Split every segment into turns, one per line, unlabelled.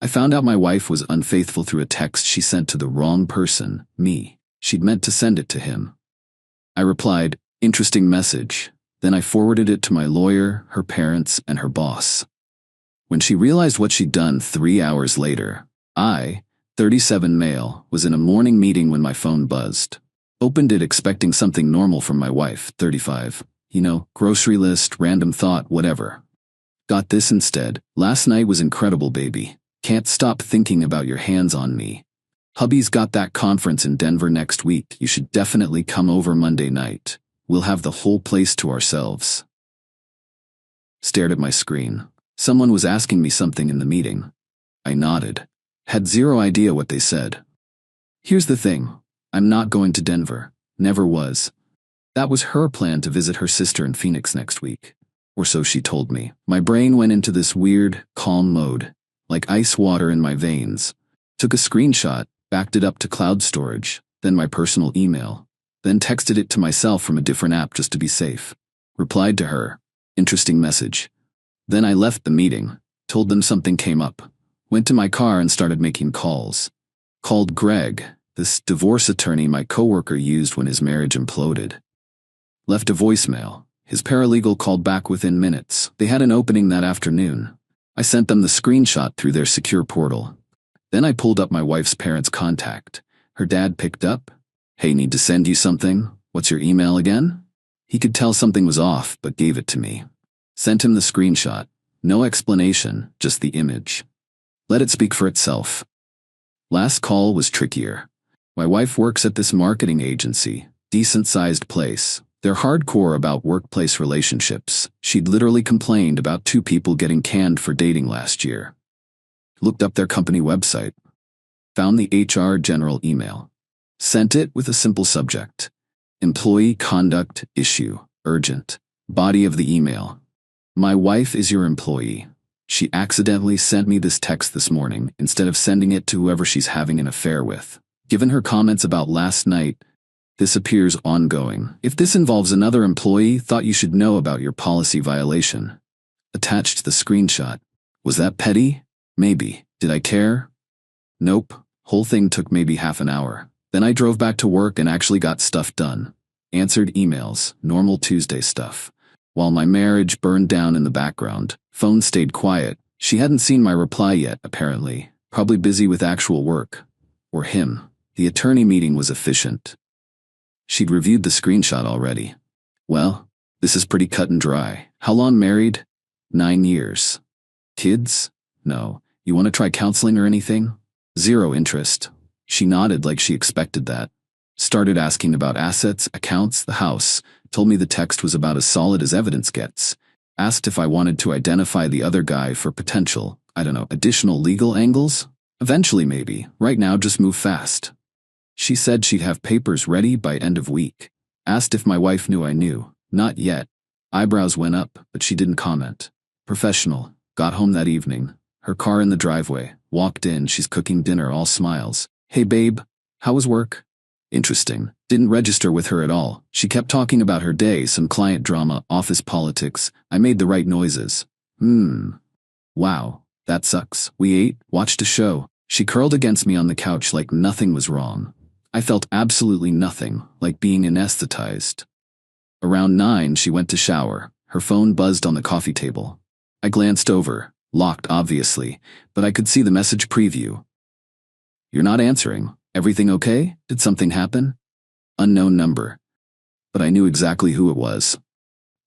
I found out my wife was unfaithful through a text she sent to the wrong person, me. She'd meant to send it to him. I replied, "Interesting message." Then I forwarded it to my lawyer, her parents, and her boss. When she realized what she'd done 3 hours later, I, 37 male, was in a morning meeting when my phone buzzed. Opened it expecting something normal from my wife, 35. Grocery list, random thought, whatever. Got this instead. "Last night was incredible, baby. Can't stop thinking about your hands on me. Hubby's got that conference in Denver next week. You should definitely come over Monday night. We'll have the whole place to ourselves." Stared at my screen. Someone was asking me something in the meeting. I nodded. Had zero idea what they said. Here's the thing. I'm not going to Denver. Never was. That was her plan to visit her sister in Phoenix next week. Or so she told me. My brain went into this weird, calm mode, like ice water in my veins. Took a screenshot, backed it up to cloud storage, then my personal email, then texted it to myself from a different app just to be safe. Replied to her, "Interesting message." Then I left the meeting, told them something came up, went to my car and started making calls. Called Greg, this divorce attorney my coworker used when his marriage imploded. Left a voicemail. His paralegal called back within minutes. They had an opening that afternoon. I sent them the screenshot through their secure portal. Then I pulled up my wife's parents' contact. Her dad picked up. "Hey, need to send you something? What's your email again?" He could tell something was off, but gave it to me. Sent him the screenshot. No explanation, just the image. Let it speak for itself. Last call was trickier. My wife works at this marketing agency, decent-sized place. They're hardcore about workplace relationships. She'd literally complained about 2 people getting canned for dating last year. Looked up their company website. Found the HR general email. Sent it with a simple subject. Employee conduct issue, urgent. Body of the email. My wife is your employee. She accidentally sent me this text this morning instead of sending it to whoever she's having an affair with. Given her comments about last night, this appears ongoing. If this involves another employee, thought you should know about your policy violation. Attached the screenshot. Was that petty? Maybe. Did I care? Nope. Whole thing took maybe half an hour. Then I drove back to work and actually got stuff done. Answered emails, normal Tuesday stuff. While my marriage burned down in the background, phone stayed quiet. She hadn't seen my reply yet, apparently. Probably busy with actual work. Or him. The attorney meeting was efficient. She'd reviewed the screenshot already. Well, this is pretty cut and dry. How long married? 9 years. Kids? No. You want to try counseling or anything? Zero interest. She nodded like she expected that. Started asking about assets, accounts, the house. Told me the text was about as solid as evidence gets. Asked if I wanted to identify the other guy for potential, additional legal angles? Eventually maybe. Right now just move fast. She said she'd have papers ready by end of week. Asked if my wife knew I knew. Not yet. Eyebrows went up, but she didn't comment. Professional. Got home that evening. Her car in the driveway. Walked in, she's cooking dinner, all smiles. "Hey babe, how was work?" Interesting. Didn't register with her at all. She kept talking about her day, some client drama, office politics. I made the right noises. Wow, that sucks. We ate, watched a show. She curled against me on the couch like nothing was wrong. I felt absolutely nothing, like being anesthetized. Around 9, she went to shower. Her phone buzzed on the coffee table. I glanced over. Locked, obviously, but I could see the message preview. "You're not answering. Everything okay? Did something happen?" Unknown number. But I knew exactly who it was.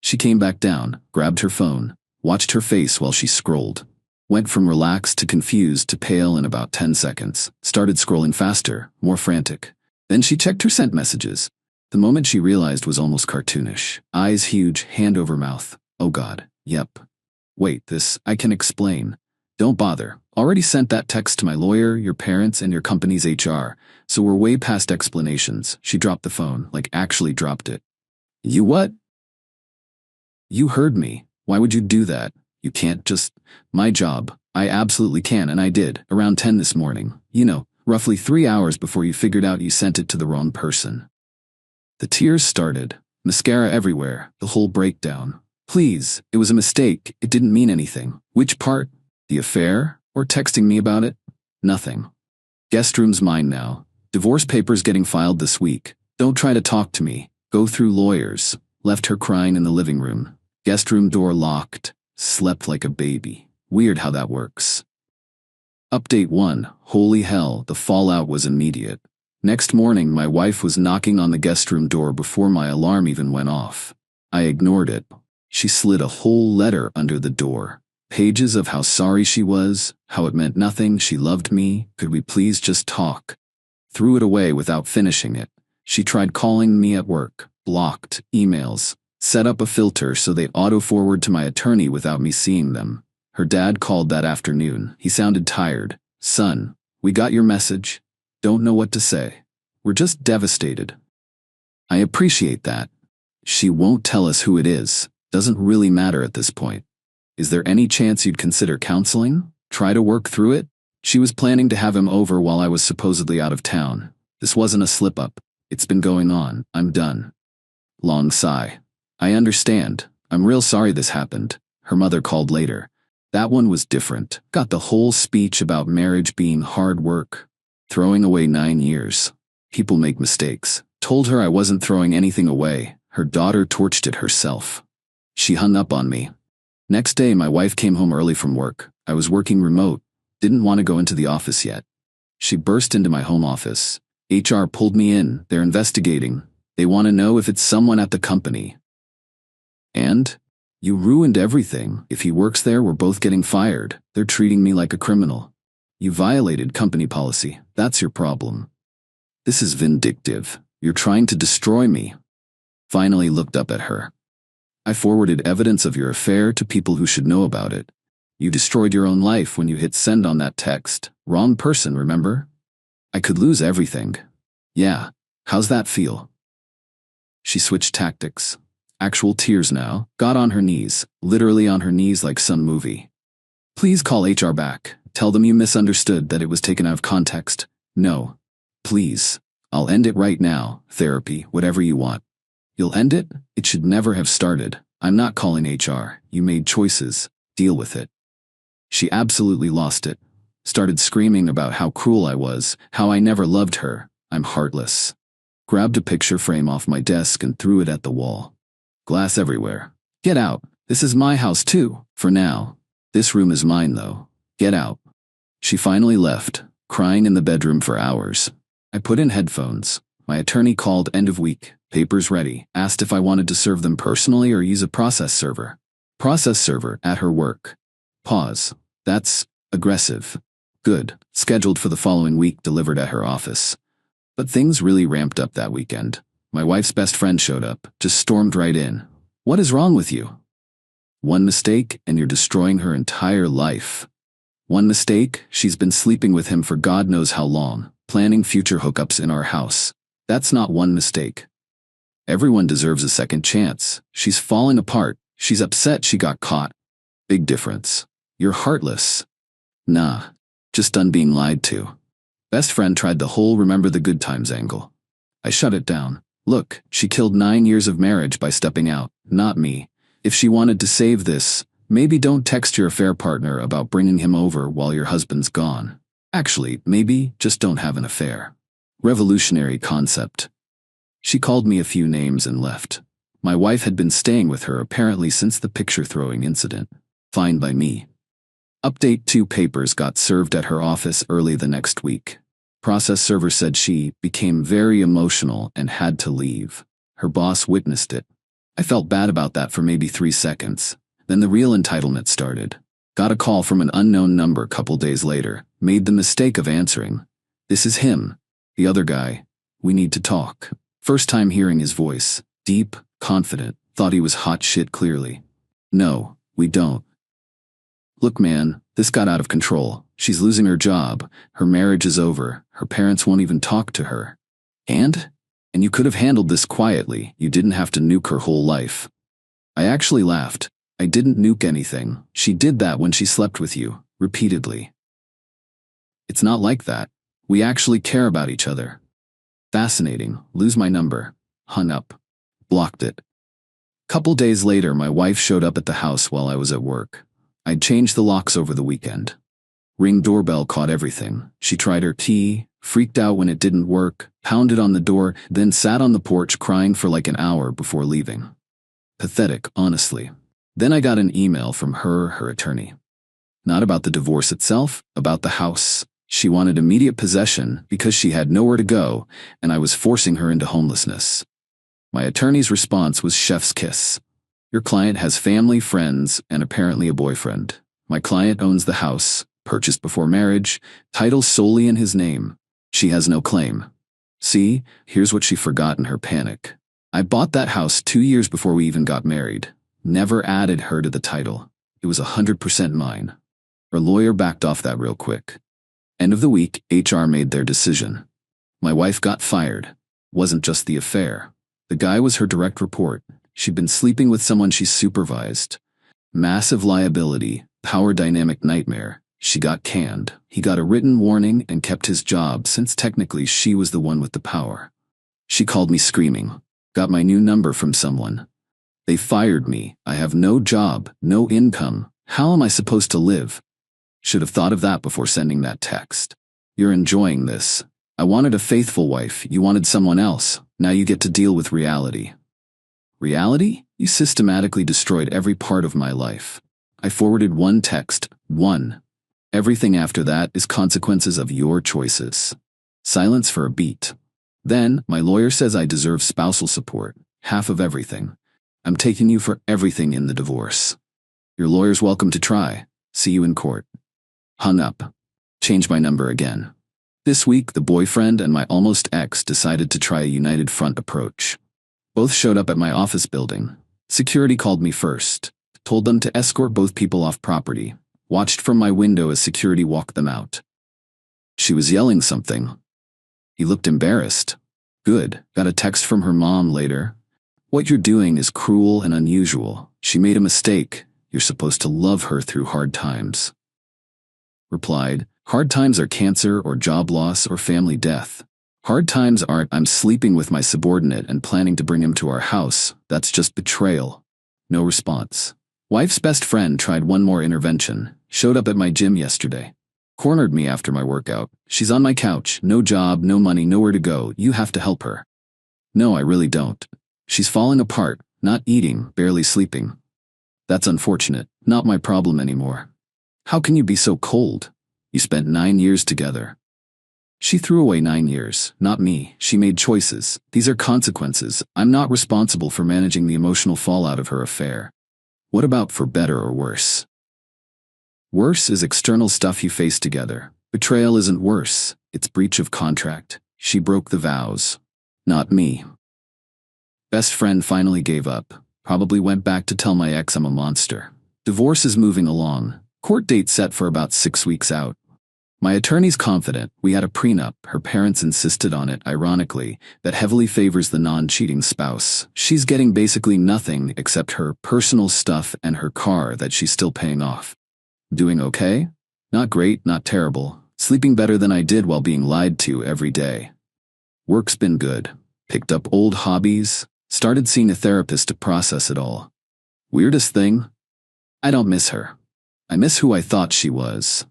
She came back down, grabbed her phone, watched her face while she scrolled. Went from relaxed to confused to pale in about 10 seconds. Started scrolling faster, more frantic. Then she checked her sent messages. The moment she realized was almost cartoonish. Eyes huge, hand over mouth. Oh God, yep. Wait, this, I can explain. Don't bother. Already sent that text to my lawyer, your parents, and your company's HR, so we're way past explanations. She dropped the phone, like actually dropped it. You what? You heard me. Why would you do that? You can't just... My job. I absolutely can, and I did, around 10 this morning. Roughly 3 hours before you figured out you sent it to the wrong person. The tears started. Mascara everywhere, the whole breakdown. Please, it was a mistake. It didn't mean anything. Which part? The affair? Or texting me about it? Nothing. Guest room's mine now. Divorce papers getting filed this week. Don't try to talk to me. Go through lawyers. Left her crying in the living room. Guest room door locked. Slept like a baby. Weird how that works. Update 1. Holy hell, the fallout was immediate. Next morning, my wife was knocking on the guest room door before my alarm even went off. I ignored it. She slid a whole letter under the door. Pages of how sorry she was, how it meant nothing, she loved me, could we please just talk? Threw it away without finishing it. She tried calling me at work, blocked emails, set up a filter so they auto-forward to my attorney without me seeing them. Her dad called that afternoon. He sounded tired. Son, we got your message. Don't know what to say. We're just devastated. I appreciate that. She won't tell us who it is. Doesn't really matter at this point. Is there any chance you'd consider counseling? Try to work through it? She was planning to have him over while I was supposedly out of town. This wasn't a slip-up. It's been going on. I'm done. Long sigh. I understand. I'm real sorry this happened. Her mother called later. That one was different. Got the whole speech about marriage being hard work. Throwing away 9 years. People make mistakes. Told her I wasn't throwing anything away. Her daughter torched it herself. She hung up on me. Next day, my wife came home early from work. I was working remote. Didn't want to go into the office yet. She burst into my home office. HR pulled me in. They're investigating. They want to know if it's someone at the company. And? You ruined everything. If he works there, we're both getting fired. They're treating me like a criminal. You violated company policy. That's your problem. This is vindictive. You're trying to destroy me. Finally looked up at her. I forwarded evidence of your affair to people who should know about it. You destroyed your own life when you hit send on that text. Wrong person, remember? I could lose everything. Yeah. How's that feel? She switched tactics. Actual tears now. Got on her knees. Literally on her knees like some movie. Please call HR back. Tell them you misunderstood, that it was taken out of context. No. Please. I'll end it right now. Therapy, whatever you want. You'll end it? It should never have started. I'm not calling HR. You made choices. Deal with it. She absolutely lost it. Started screaming about how cruel I was, how I never loved her. I'm heartless. Grabbed a picture frame off my desk and threw it at the wall. Glass everywhere. Get out. This is my house too, for now. This room is mine though. Get out. She finally left, crying in the bedroom for hours. I put in headphones. My attorney called end of week. Papers ready. Asked if I wanted to serve them personally or use a process server. Process server at her work. Pause. That's aggressive. Good. Scheduled for the following week, delivered at her office. But things really ramped up that weekend. My wife's best friend showed up, just stormed right in. What is wrong with you? One mistake and you're destroying her entire life. One mistake, she's been sleeping with him for God knows how long, planning future hookups in our house. That's not one mistake. Everyone deserves a second chance. She's falling apart. She's upset she got caught. Big difference. You're heartless. Nah, just done being lied to. Best friend tried the whole remember the good times angle. I shut it down. Look, she killed 9 years of marriage by stepping out, not me. If she wanted to save this, maybe don't text your affair partner about bringing him over while your husband's gone. Actually, maybe just don't have an affair. Revolutionary concept. She called me a few names and left. My wife had been staying with her apparently since the picture-throwing incident. Fine by me. Update 2 papers got served at her office early the next week. Process server said she became very emotional and had to leave. Her boss witnessed it. I felt bad about that for maybe 3 seconds. Then the real entitlement started. Got a call from an unknown number a couple days later. Made the mistake of answering. This is him. The other guy. We need to talk. First time hearing his voice. Deep, confident. Thought he was hot shit clearly. No, we don't. Look man, this got out of control. She's losing her job. Her marriage is over. Her parents won't even talk to her. And you could have handled this quietly. You didn't have to nuke her whole life. I actually laughed. I didn't nuke anything. She did that when she slept with you, repeatedly. It's not like that. We actually care about each other. Fascinating. Lose my number. Hung up. Blocked it. Couple days later, my wife showed up at the house while I was at work. I'd changed the locks over the weekend. Ring doorbell caught everything. She tried her key, freaked out when it didn't work, pounded on the door, then sat on the porch crying for like an hour before leaving. Pathetic, honestly. Then I got an email from her attorney. Not about the divorce itself, about the house. She wanted immediate possession because she had nowhere to go, and I was forcing her into homelessness. My attorney's response was chef's kiss. Your client has family, friends, and apparently a boyfriend. My client owns the house, purchased before marriage, title solely in his name. She has no claim. See, here's what she forgot in her panic. I bought that house 2 years before we even got married. Never added her to the title. It was 100% mine. Her lawyer backed off that real quick. End of the week, HR made their decision. My wife got fired. Wasn't just the affair. The guy was her direct report. She'd been sleeping with someone she supervised. Massive liability, power dynamic nightmare. She got canned. He got a written warning and kept his job since technically she was the one with the power. She called me screaming. Got my new number from someone. They fired me. I have no job, no income. How am I supposed to live? Should have thought of that before sending that text. You're enjoying this. I wanted a faithful wife. You wanted someone else. Now you get to deal with reality. Reality? You systematically destroyed every part of my life. I forwarded one text. One. Everything after that is consequences of your choices. Silence for a beat. Then, my lawyer says I deserve spousal support. Half of everything. I'm taking you for everything in the divorce. Your lawyer's welcome to try. See you in court. Hung up. Changed my number again. This week, the boyfriend and my almost ex decided to try a united front approach. Both showed up at my office building. Security called me first. Told them to escort both people off property. Watched from my window as security walked them out. She was yelling something. He looked embarrassed. Good. Got a text from her mom later. What you're doing is cruel and unusual. She made a mistake. You're supposed to love her through hard times. Replied, hard times are cancer or job loss or family death. Hard times aren't I'm sleeping with my subordinate and planning to bring him to our house. That's just betrayal. No response. Wife's best friend tried one more intervention. Showed up at my gym yesterday. Cornered me after my workout. She's on my couch. No job, no money, nowhere to go. You have to help her. No, I really don't. She's falling apart. Not eating, barely sleeping. That's unfortunate. Not my problem anymore. How can you be so cold? You spent 9 years together. She threw away 9 years, not me. She made choices. These are consequences. I'm not responsible for managing the emotional fallout of her affair. What about for better or worse? Worse is external stuff you face together. Betrayal isn't worse. It's breach of contract. She broke the vows. Not me. Best friend finally gave up. Probably went back to tell my ex I'm a monster. Divorce is moving along. Court date set for about 6 weeks out. My attorney's confident. We had a prenup. Her parents insisted on it, ironically, that heavily favors the non-cheating spouse. She's getting basically nothing except her personal stuff and her car that she's still paying off. Doing okay? Not great, not terrible. Sleeping better than I did while being lied to every day. Work's been good. Picked up old hobbies. Started seeing a therapist to process it all. Weirdest thing? I don't miss her. I miss who I thought she was.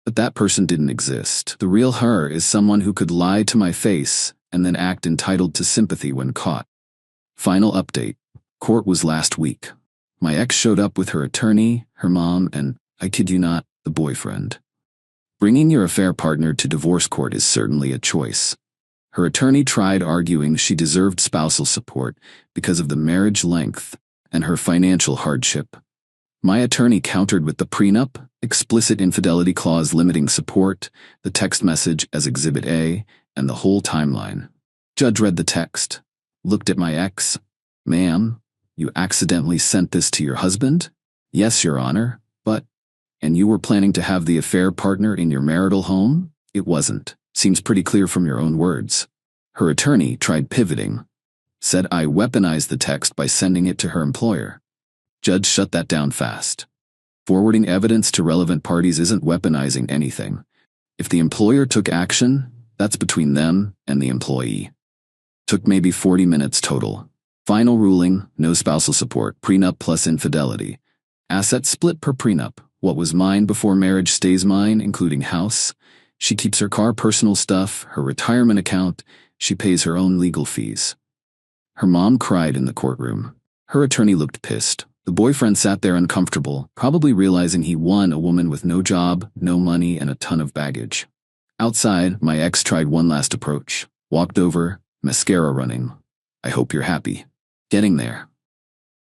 But that person didn't exist. The real her is someone who could lie to my face and then act entitled to sympathy when caught. Final update. Court was last week. My ex showed up with her attorney, her mom, and, I kid you not, the boyfriend. Bringing your affair partner to divorce court is certainly a choice. Her attorney tried arguing she deserved spousal support because of the marriage length and her financial hardship. My attorney countered with the prenup, explicit infidelity clause limiting support, the text message as Exhibit A, and the whole timeline. Judge read the text. Looked at my ex. Ma'am, you accidentally sent this to your husband? Yes, Your Honor, but... And you were planning to have the affair partner in your marital home? It wasn't. Seems pretty clear from your own words. Her attorney tried pivoting. Said I weaponized the text by sending it to her employer. Judge shut that down fast. Forwarding evidence to relevant parties isn't weaponizing anything. If the employer took action, that's between them and the employee. Took maybe 40 minutes total. Final ruling, no spousal support, prenup plus infidelity. Assets split per prenup. What was mine before marriage stays mine, including house. She keeps her car, personal stuff, her retirement account. She pays her own legal fees. Her mom cried in the courtroom. Her attorney looked pissed. The boyfriend sat there uncomfortable, probably realizing he won a woman with no job, no money, and a ton of baggage. Outside, my ex tried one last approach. Walked over, mascara running. I hope you're happy. Getting there.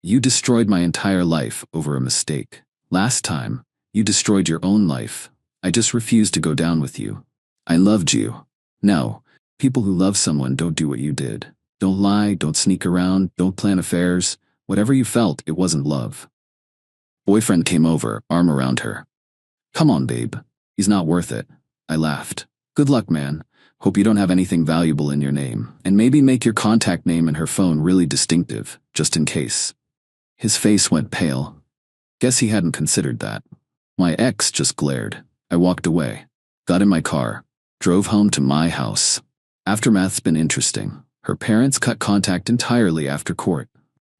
You destroyed my entire life over a mistake. Last time, you destroyed your own life. I just refused to go down with you. I loved you. No, people who love someone don't do what you did. Don't lie, don't sneak around, don't plan affairs. Whatever you felt, it wasn't love. Boyfriend came over, arm around her. Come on, babe. He's not worth it. I laughed. Good luck, man. Hope you don't have anything valuable in your name. And maybe make your contact name and her phone really distinctive, just in case. His face went pale. Guess he hadn't considered that. My ex just glared. I walked away. Got in my car. Drove home to my house. Aftermath's been interesting. Her parents cut contact entirely after court.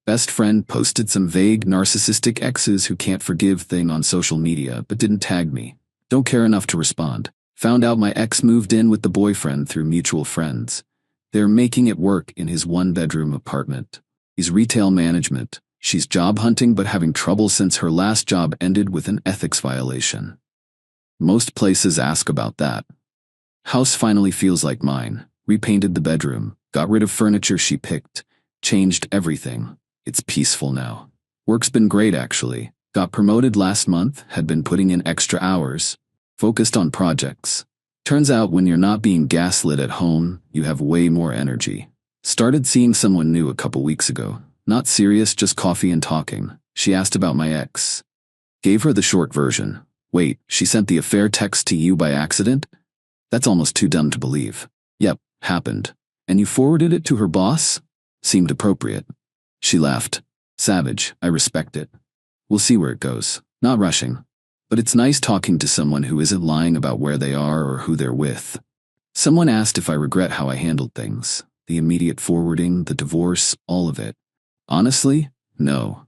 Best friend posted some vague narcissistic exes who can't forgive thing on social media but didn't tag me. Don't care enough to respond. Found out my ex moved in with the boyfriend through mutual friends. They're making it work in his one-bedroom apartment. He's retail management. She's job hunting but having trouble since her last job ended with an ethics violation. Most places ask about that. House finally feels like mine. Repainted the bedroom. Got rid of furniture she picked. Changed everything. It's peaceful now. Work's been great actually. Got promoted last month, had been putting in extra hours. Focused on projects. Turns out when you're not being gaslit at home, you have way more energy. Started seeing someone new a couple weeks ago. Not serious, just coffee and talking. She asked about my ex. Gave her the short version. Wait, she sent the affair text to you by accident? That's almost too dumb to believe. Yep, happened. And you forwarded it to her boss? Seemed appropriate. She laughed. Savage, I respect it. We'll see where it goes. Not rushing. But it's nice talking to someone who isn't lying about where they are or who they're with. Someone asked if I regret how I handled things. The immediate forwarding, the divorce, all of it. Honestly, no.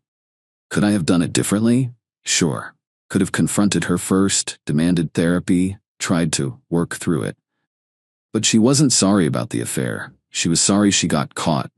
Could I have done it differently? Sure. Could have confronted her first, demanded therapy, tried to work through it. But she wasn't sorry about the affair. She was sorry she got caught.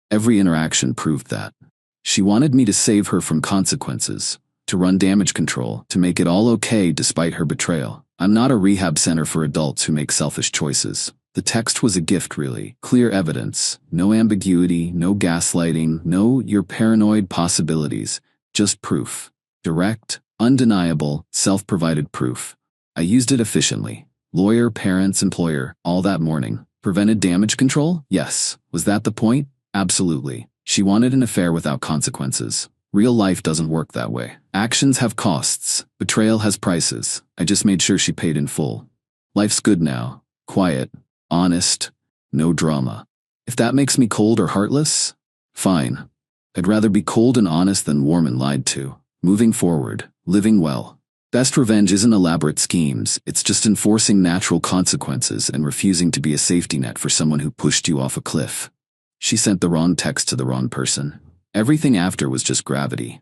Every interaction proved that. She wanted me to save her from consequences, to run damage control, to make it all okay despite her betrayal. I'm not a rehab center for adults who make selfish choices. The text was a gift, really. Clear evidence. No ambiguity, no gaslighting, no "you're paranoid" possibilities. Just proof. Direct, undeniable, self-provided proof. I used it efficiently. Lawyer, parents, employer, all that morning. Prevented damage control? Yes. Was that the point? Absolutely. She wanted an affair without consequences. Real life doesn't work that way. Actions have costs. Betrayal has prices. I just made sure she paid in full. Life's good now. Quiet. Honest. No drama. If that makes me cold or heartless, fine. I'd rather be cold and honest than warm and lied to. Moving forward. Living well. Best revenge isn't elaborate schemes. It's just enforcing natural consequences and refusing to be a safety net for someone who pushed you off a cliff. She sent the wrong text to the wrong person. Everything after was just gravity.